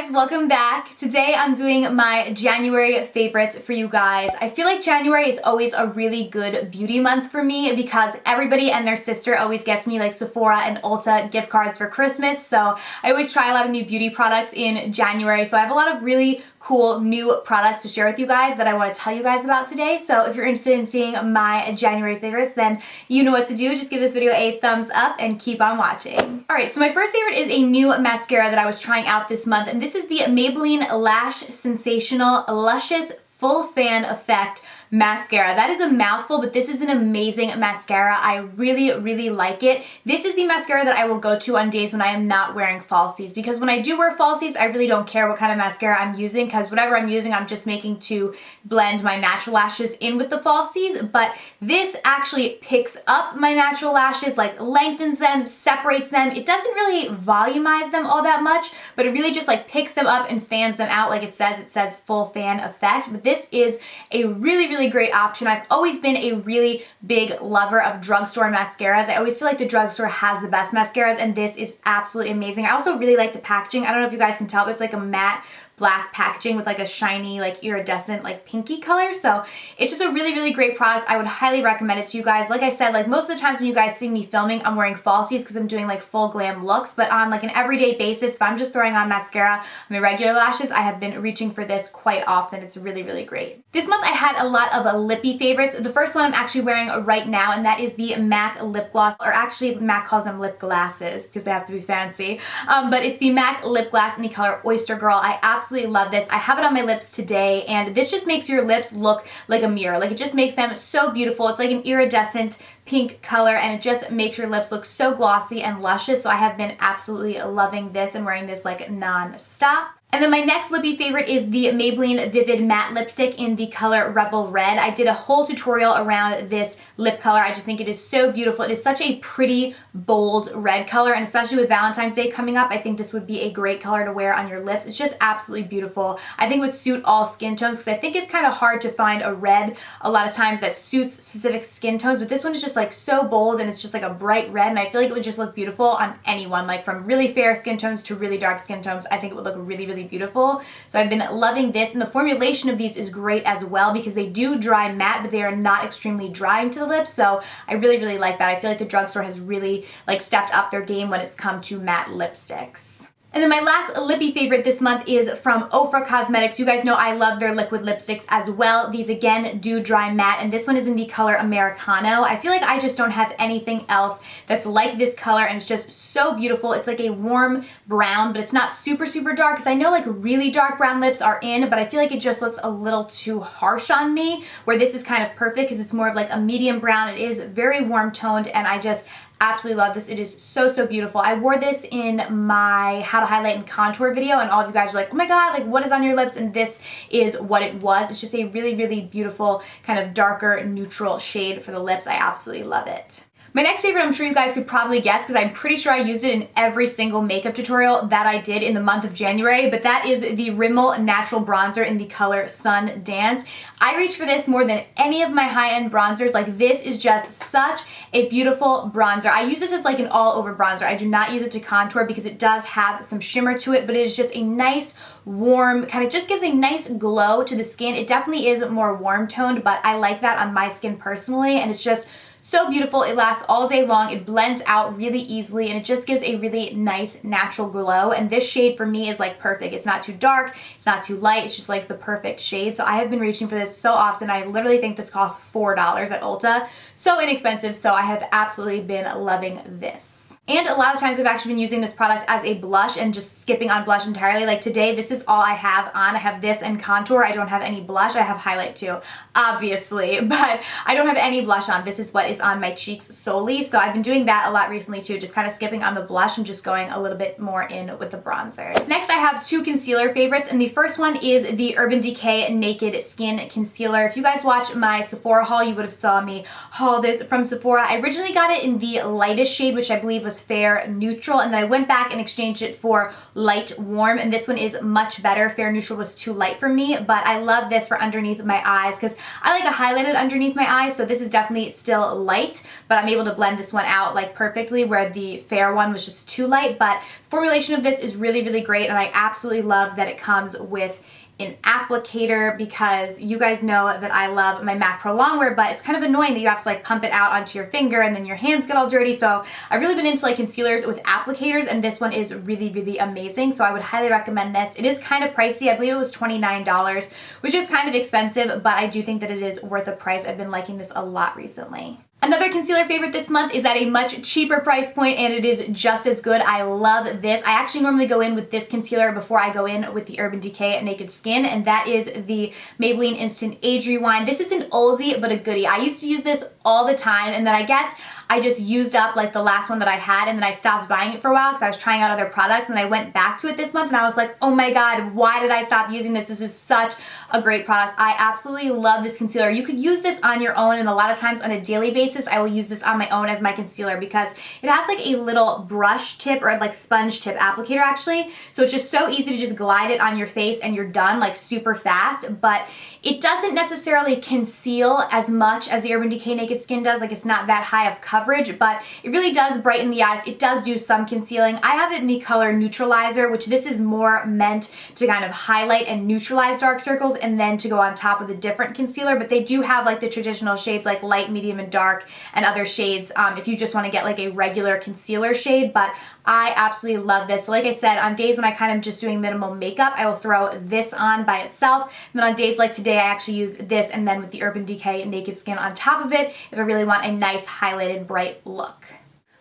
guys, welcome back. Today I'm doing my January favorites for you guys. I feel like January is always a really good beauty month for me because everybody and their sister always gets me like Sephora and Ulta gift cards for Christmas, so I always try a lot of new beauty products in January. So I have a lot of really cool new products to share with you guys that I want to tell you guys about today. So if you're interested in seeing my January favorites, then you know what to do. Just give this video a thumbs up and keep on watching. Alright, so my first favorite is a new mascara that I was trying out this month, and this is the Maybelline Lash Sensational Luscious Full Fan Effect mascara. That is a mouthful, but this is an amazing mascara. I really, really like it. This is the mascara that I will go to on days when I am not wearing falsies, because when I do wear falsies, I really don't care what kind of mascara I'm using, because whatever I'm using, I'm just making to blend my natural lashes in with the falsies. But this actually picks up my natural lashes, like lengthens them, separates them. It doesn't really volumize them all that much, but it really just like picks them up and fans them out like it says full fan effect. But this is a really great option. I've always been a really big lover of drugstore mascaras. I always feel like the drugstore has the best mascaras, and this is absolutely amazing. I also really like the packaging. I don't know if you guys can tell, but it's like a matte black packaging with like a shiny, like iridescent, like pinky color. So it's just a really great product. I would highly recommend it to you guys. Like I said, like most of the times when you guys see me filming, I'm wearing falsies because I'm doing like full glam looks, but on like an everyday basis, if I'm just throwing on mascara on my regular lashes, I have been reaching for this quite often. It's really great. This month I had a lot of lippy favorites. The first one I'm actually wearing right now, and that is the MAC lip gloss, or actually MAC calls them lip glasses because they have to be fancy. But it's the MAC lip gloss in the color Oyster Girl. I absolutely love this. I have it on my lips today, and this just makes your lips look like a mirror. Like, it just makes them so beautiful. It's like an iridescent pink color, and it just makes your lips look so glossy and luscious. So I have been absolutely loving this and wearing this like non-stop. And then my next lippy favorite is the Maybelline Vivid Matte Lipstick in the color Rebel Red. I did a whole tutorial around this lip color. I just think it is so beautiful. It is such a pretty, bold red color, and especially with Valentine's Day coming up, I think this would be a great color to wear on your lips. It's just absolutely beautiful. I think it would suit all skin tones, because I think it's kind of hard to find a red a lot of times that suits specific skin tones, but this one is just like so bold, and it's just like a bright red, and I feel like it would just look beautiful on anyone, like from really fair skin tones to really dark skin tones. I think it would look really beautiful. So I've been loving this, and the formulation of these is great as well because they do dry matte, but they are not extremely drying to the lips. So I really like that. I feel like the drugstore has really like stepped up their game when it's come to matte lipsticks. And then my last lippy favorite this month is from Ofra Cosmetics. You guys know I love their liquid lipsticks as well. These again do dry matte, and this one is in the color Americano. I feel like I just don't have anything else that's like this color, and it's just so beautiful. It's like a warm brown, but it's not super dark, because I know like really dark brown lips are in, but I feel like it just looks a little too harsh on me, where this is kind of perfect because it's more of like a medium brown. It is very warm toned, and I just absolutely love this. It is so beautiful. I wore this in my how to highlight and contour video, and all of you guys were like, oh my god, like what is on your lips? And this is what it was. It's just a really beautiful kind of darker neutral shade for the lips. I absolutely love it. My next favorite, I'm sure you guys could probably guess because I'm pretty sure I used it in every single makeup tutorial that I did in the month of January, but that is the Rimmel Natural Bronzer in the color Sun Dance. I reach for this more than any of my high-end bronzers. Like, this is just such a beautiful bronzer. I use this as like an all-over bronzer. I do not use it to contour because it does have some shimmer to it, but it is just a nice, warm, kind of just gives a nice glow to the skin. It definitely is more warm toned, but I like that on my skin personally, and it's just so beautiful. It lasts all day long. It blends out really easily, and it just gives a really nice natural glow. And this shade for me is like perfect. It's not too dark, it's not too light, it's just like the perfect shade. So I have been reaching for this so often. I literally think this costs $4 at Ulta. So inexpensive, so I have absolutely been loving this. And a lot of times I've actually been using this product as a blush and just skipping on blush entirely. Like today, this is all I have on. I have this and contour. I don't have any blush. I have highlight too, obviously, but I don't have any blush on. This is what is on my cheeks solely. So I've been doing that a lot recently too, just kind of skipping on the blush and just going a little bit more in with the bronzer. Next, I have two concealer favorites, and the first one is the Urban Decay Naked Skin Concealer. If you guys watch my Sephora haul, you would have saw me haul this from Sephora. I originally got it in the lightest shade, which I believe was was fair neutral, and then I went back and exchanged it for light warm, and this one is much better. Fair neutral was too light for me, but I love this for underneath my eyes because I like a highlighted underneath my eyes, so this is definitely still light, but I'm able to blend this one out like perfectly where the fair one was just too light. But formulation of this is really, really great, and I absolutely love that it comes with an applicator because you guys know that I love my MAC Pro Longwear, but it's kind of annoying that you have to like pump it out onto your finger and then your hands get all dirty. So I've really been into like concealers with applicators, and this one is really, really amazing. So I would highly recommend this. It is kind of pricey. I believe it was $29, which is kind of expensive, but I do think that it is worth the price. I've been liking this a lot recently. Another concealer favorite this month is at a much cheaper price point, and it is just as good. I love this. I actually normally go in with this concealer before I go in with the Urban Decay Naked Skin, and that is the Maybelline Instant Age Rewind. This is an oldie but a goodie. I used to use this all the time, and then I guess I just used up like the last one that I had, and then I stopped buying it for a while because I was trying out other products, and I went back to it this month and I was like, oh my god, why did I stop using this? This is such a great product. I absolutely love this concealer. You could use this on your own, and a lot of times on a daily basis I will use this on my own as my concealer because it has like a little brush tip or like sponge tip applicator actually, so it's just so easy to just glide it on your face and you're done like super fast. But it doesn't necessarily conceal as much as the Urban Decay Naked Skin does. Like, it's not that high of coverage, but it really does brighten the eyes. It does do some concealing. I have it in the color Neutralizer, which this is more meant to kind of highlight and neutralize dark circles and then to go on top of a different concealer. But they do have like the traditional shades like light, medium, and dark, and other shades if you just want to get like a regular concealer shade. But I absolutely love this. So like I said, on days when I kind of just doing minimal makeup, I will throw this on by itself. And then on days like today, I actually use this and then with the Urban Decay Naked Skin on top of it if I really want a nice highlighted bright look.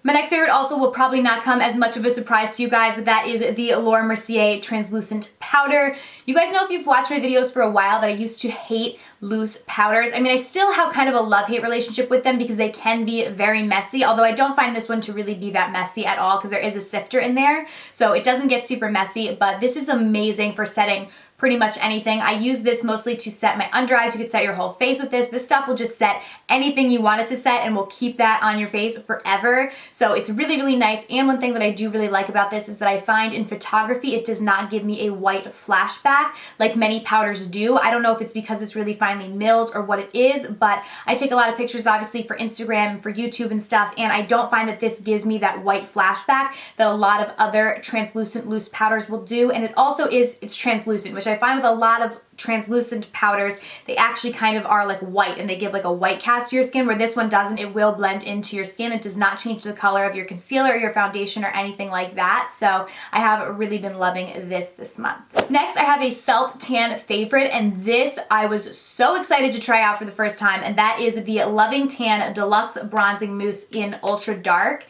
My next favorite also will probably not come as much of a surprise to you guys, but that is the Laura Mercier Translucent Powder. You guys know if you've watched my videos for a while that I used to hate loose powders. I mean, I still have kind of a love-hate relationship with them because they can be very messy, although I don't find this one to really be that messy at all because there is a sifter in there, so it doesn't get super messy. But this is amazing for setting pretty much anything. I use this mostly to set my under eyes. You could set your whole face with this. This stuff will just set anything you want it to set and will keep that on your face forever. So it's really, really nice. And one thing that I do really like about this is that I find in photography it does not give me a white flashback like many powders do. I don't know if it's because it's really finely milled or what it is, but I take a lot of pictures obviously for Instagram and for YouTube and stuff, and I don't find that this gives me that white flashback that a lot of other translucent loose powders will do. And it also it's translucent, which I find with a lot of translucent powders, they actually kind of are like white and they give like a white cast to your skin, where this one doesn't. It will blend into your skin. It does not change the color of your concealer or your foundation or anything like that. So I have really been loving this month. Next, I have a self-tan favorite, and this I was so excited to try out for the first time, and that is the Loving Tan Deluxe Bronzing Mousse in Ultra Dark.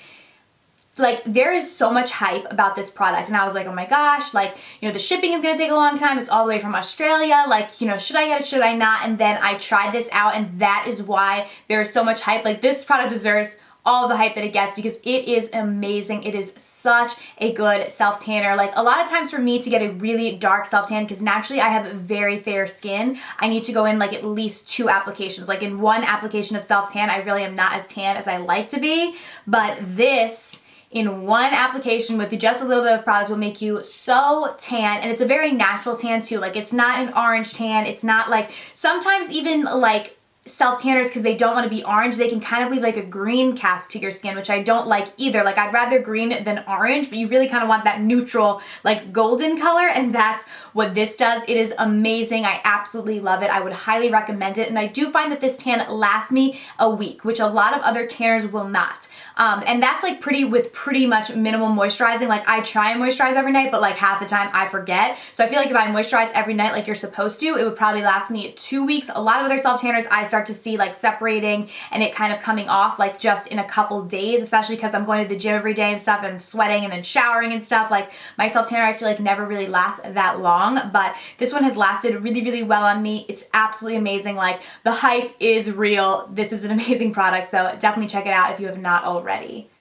Like, there is so much hype about this product, and I was like, oh my gosh, like, you know, the shipping is gonna take a long time. It's all the way from Australia. Like, you know, should I get it, should I not? And then I tried this out, and that is why there is so much hype. Like, this product deserves all the hype that it gets because it is amazing. It is such a good self-tanner. Like, a lot of times for me to get a really dark self-tan, because naturally I have very fair skin, I need to go in like at least 2 applications. Like, in one application of self-tan, I really am not as tan as I like to be, but this in one application with just a little bit of product will make you so tan. And it's a very natural tan too. Like, it's not an orange tan. It's not like, sometimes even like self-tanners, because they don't want to be orange, they can kind of leave like a green cast to your skin, which I don't like either. Like, I'd rather green than orange, but you really kind of want that neutral, like golden color, and that's what this does. It is amazing. I absolutely love it. I would highly recommend it, and I do find that this tan lasts me a week, which a lot of other tanners will not. And that's like pretty much minimal moisturizing. Like, I try and moisturize every night, but like half the time I forget. So I feel like if I moisturize every night like you're supposed to, it would probably last me 2 weeks. A lot of other self-tanners I start to see like separating and it kind of coming off like just in a couple days, especially because I'm going to the gym every day and stuff and sweating and then showering and stuff. Like, my self-tanner I feel like never really lasts that long, but this one has lasted really, really well on me. It's absolutely amazing. Like, the hype is real. This is an amazing product, so definitely check it out if you have not already.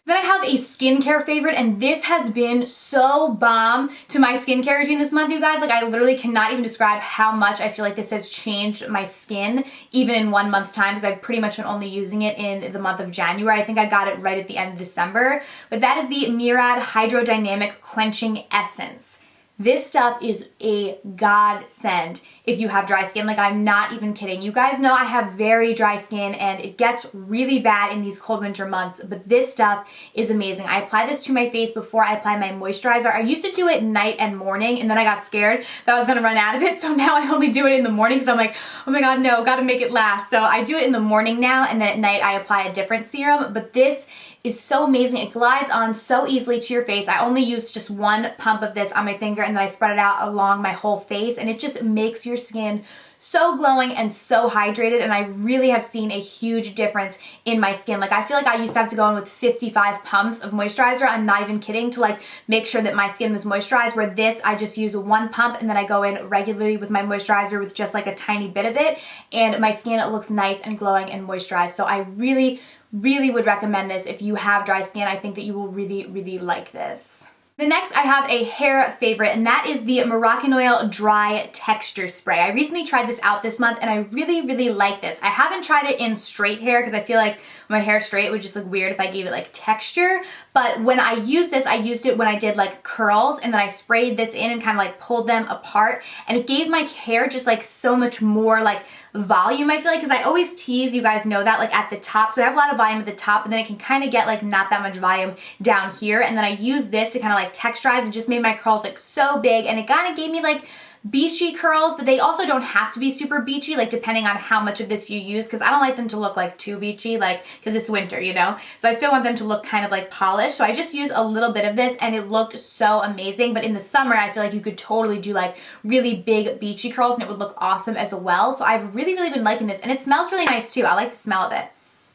Then I have a skincare favorite, and this has been so bomb to my skincare routine this month, you guys. Like, I literally cannot even describe how much I feel like this has changed my skin, even in 1 month's time, because I've pretty much been only using it in the month of January. I think I got it right at the end of December. But that is the Murad Hydrodynamic Quenching Essence. This stuff is a godsend if you have dry skin. Like, I'm not even kidding. You guys know I have very dry skin and it gets really bad in these cold winter months, but this stuff is amazing. I apply this to my face before I apply my moisturizer. I used to do it night and morning, and then I got scared that I was gonna run out of it, so now I only do it in the morning because I'm like, oh my god, no, gotta make it last. So I do it in the morning now, and then at night I apply a different serum, but this is so amazing. It glides on so easily to your face. I only use just one pump of this on my finger, and then I spread it out along my whole face, and it just makes your skin so glowing and so hydrated, and I really have seen a huge difference in my skin. Like, I feel like I used to have to go in with 55 pumps of moisturizer, I'm not even kidding, to like make sure that my skin was moisturized, where this, I just use one pump and then I go in regularly with my moisturizer with just like a tiny bit of it, and my skin looks nice and glowing and moisturized. So I really would recommend this if you have dry skin. I think that you will really like this. The next, I have a hair favorite, and that is the Moroccan Dry Texture Spray. I recently tried this out this month, and I really like this. I haven't tried it in straight hair because I feel like my hair straight would just look weird if I gave it like texture, but when I use this, I used it when I did like curls, and then I sprayed this in and kind of like pulled them apart, and it gave my hair just like so much more like volume, I feel like, because I always tease, you guys know that, like at the top, so I have a lot of volume at the top, and then it can kind of get like not that much volume down here, and then I use this to kind of like texturize. It just made my curls like so big, and it kind of gave me like beachy curls, but they also don't have to be super beachy, like depending on how much of this you use, because I don't like them to look like too beachy, like, because it's winter, you know, so I still want them to look kind of like polished. So I just use a little bit of this, and it looked so amazing. But in the summer, I feel like you could totally do like really big beachy curls, and it would look awesome as well. So I've really been liking this, and it smells really nice too. I like the smell of it.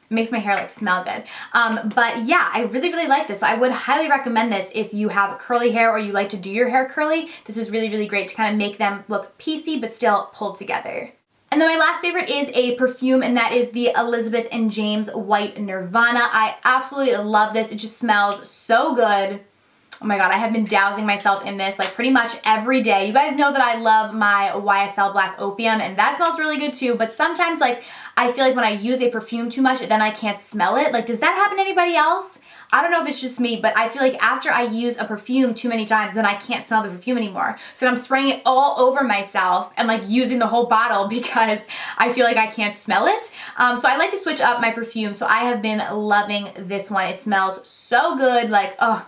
It makes my hair like smell good. But yeah, I really like this. So I would highly recommend this if you have curly hair or you like to do your hair curly. This is really great to kind of make them look piecey but still pulled together. And then my last favorite is a perfume, and that is the Elizabeth and James White Nirvana. I absolutely love this. It just smells so good. Oh my god, I have been dousing myself in this like pretty much every day. You guys know that I love my YSL Black Opium, and that smells really good too, but sometimes like I feel like when I use a perfume too much, then I can't smell it. Like, does that happen to anybody else? I don't know if it's just me, but I feel like after I use a perfume too many times, then I can't smell the perfume anymore. So I'm spraying it all over myself and like using the whole bottle because I feel like I can't smell it. So I like to switch up my perfume. So I have been loving this one. It smells so good. Like, oh,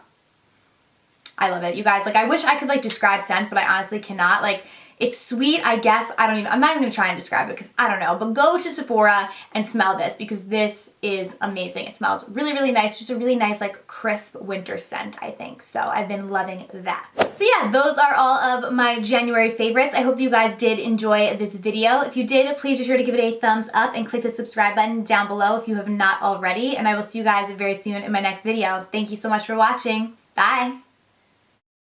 I love it, you guys. Like, I wish I could like describe scents, but I honestly cannot. Like, it's sweet, I guess. I'm not even gonna try and describe it because I don't know, but go to Sephora and smell this because this is amazing. It smells really nice, just a really nice like crisp winter scent, I think. So I've been loving that. So yeah, those are all of my January favorites. I hope you guys did enjoy this video. If you did, please be sure to give it a thumbs up and click the subscribe button down below if you have not already, and I will see you guys very soon in my next video. Thank you so much for watching. Bye!